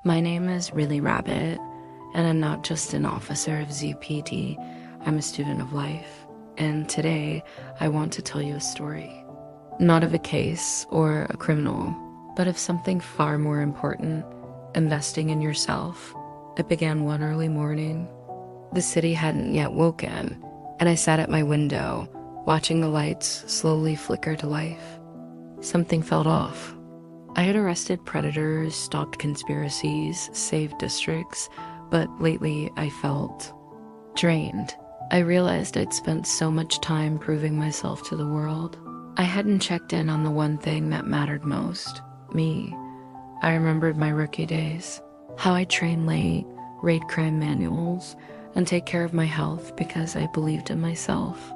My name is Riely Rabbit, and I'm not just an officer of ZPD, I'm a student of life. And today, I want to tell you a story. Not of a case or a criminal, but of something far more important, investing in yourself. It began one early morning. The city hadn't yet woken, and I sat at my window, watching the lights slowly flicker to life. Something felt off. I had arrested predators, stopped conspiracies, saved districts, but lately I felt drained. I realized I'd spent so much time proving myself to the world. I hadn't checked in on the one thing that mattered most, me. I remembered my rookie days, how I trained late, read crime manuals, and take care of my health because I believed in myself.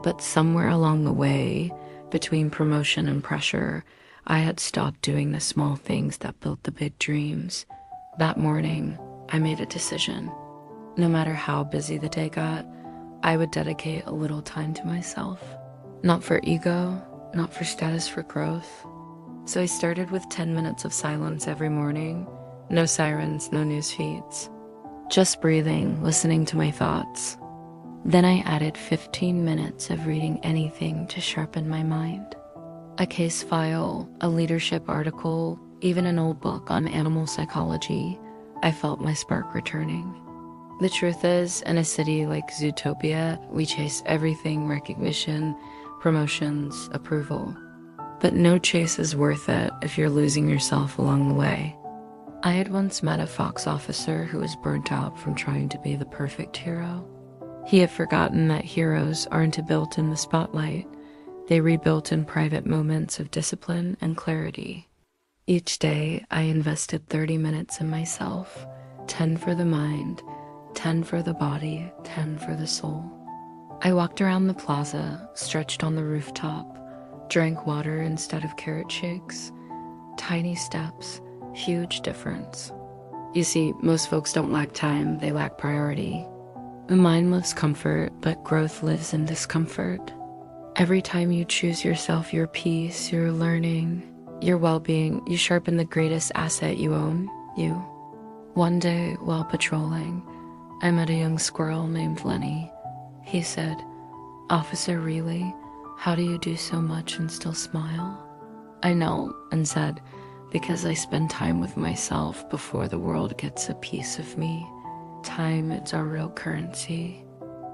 But somewhere along the way, between promotion and pressure, I had stopped doing the small things that built the big dreams. That morning, I made a decision. No matter how busy the day got, I would dedicate a little time to myself. Not for ego, not for status, for growth. So I started with 10 minutes of silence every morning. No sirens, no news feeds. Just breathing, listening to my thoughts. Then I added 15 minutes of reading anything to sharpen my mind. A case file, a leadership article, even an old book on animal psychology. I felt my spark returning. The truth is, in a city like Zootopia, we chase everything: recognition, promotions, approval. But no chase is worth it if you're losing yourself along the way. I had once met a Fox officer who was burnt out from trying to be the perfect hero. He had forgotten that heroes aren't built in the spotlight. They rebuilt in private moments of discipline and clarity. Each day, I invested 30 minutes in myself, 10 for the mind, 10 for the body, 10 for the soul. I walked around the plaza, stretched on the rooftop, drank water instead of carrot shakes. Tiny steps, huge difference. You see, most folks don't lack time, they lack priority. The mind loves comfort, but growth lives in discomfort. Every time you choose yourself, your peace, your learning, your well-being, you sharpen the greatest asset you own, you. One day, while patrolling, I met a young squirrel named Lenny. He said, "Officer Riely, how do you do so much and still smile?" I knelt and said, "Because I spend time with myself before the world gets a piece of me. Time is our real currency.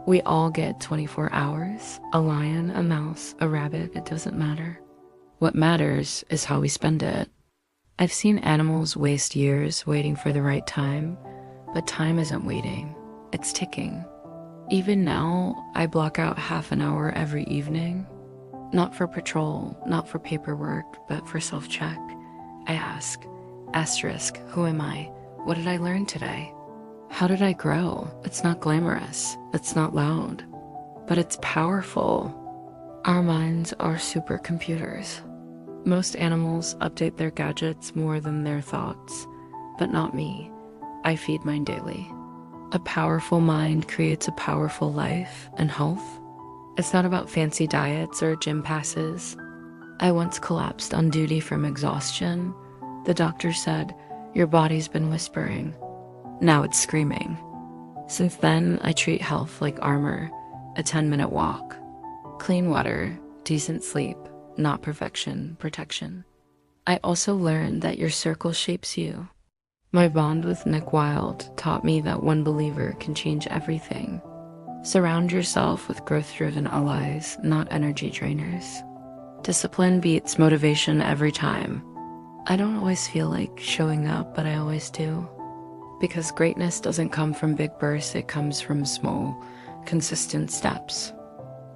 We all get 24 hours, a lion, a mouse, a rabbit, it doesn't matter. What matters is how we spend it." I've seen animals waste years waiting for the right time, but time isn't waiting, it's ticking. Even now, I block out half an hour every evening, not for patrol, not for paperwork, but for self-check. I ask, asterisk, who am I? What did I learn today? How did I grow? It's not glamorous, it's not loud, but it's powerful. Our minds are supercomputers. Most animals update their gadgets more than their thoughts, but not me. I feed mine daily. A powerful mind creates a powerful life and health. It's not about fancy diets or gym passes. I once collapsed on duty from exhaustion. The doctor said, "Your body's been whispering." Now it's screaming. Since then, I treat health like armor, a 10-minute walk. Clean water, decent sleep, not perfection, protection. I also learned that your circle shapes you. My bond with Nick Wilde taught me that one believer can change everything. Surround yourself with growth-driven allies, not energy drainers. Discipline beats motivation every time. I don't always feel like showing up, but I always do. Because greatness doesn't come from big bursts, it comes from small, consistent steps.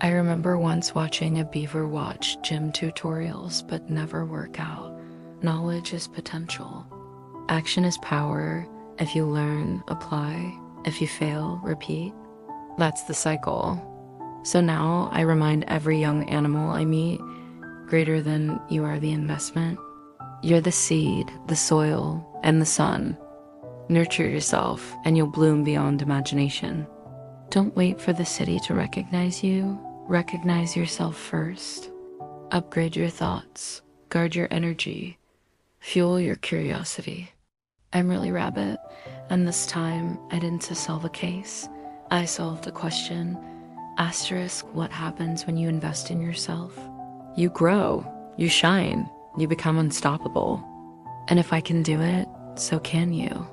I remember once watching a beaver watch gym tutorials but never work out. Knowledge is potential. Action is power. If you learn, apply. If you fail, repeat. That's the cycle. So now I remind every young animal I meet, greater than you are the investment. You're the seed, the soil, and the sun. Nurture yourself, and you'll bloom beyond imagination. Don't wait for the city to recognize you. Recognize yourself first. Upgrade your thoughts. Guard your energy. Fuel your curiosity. I'm Riely Rabbit, and this time I didn't solve a case. I solved the question, asterisk, what happens when you invest in yourself? You grow, you shine, you become unstoppable. And if I can do it, so can you.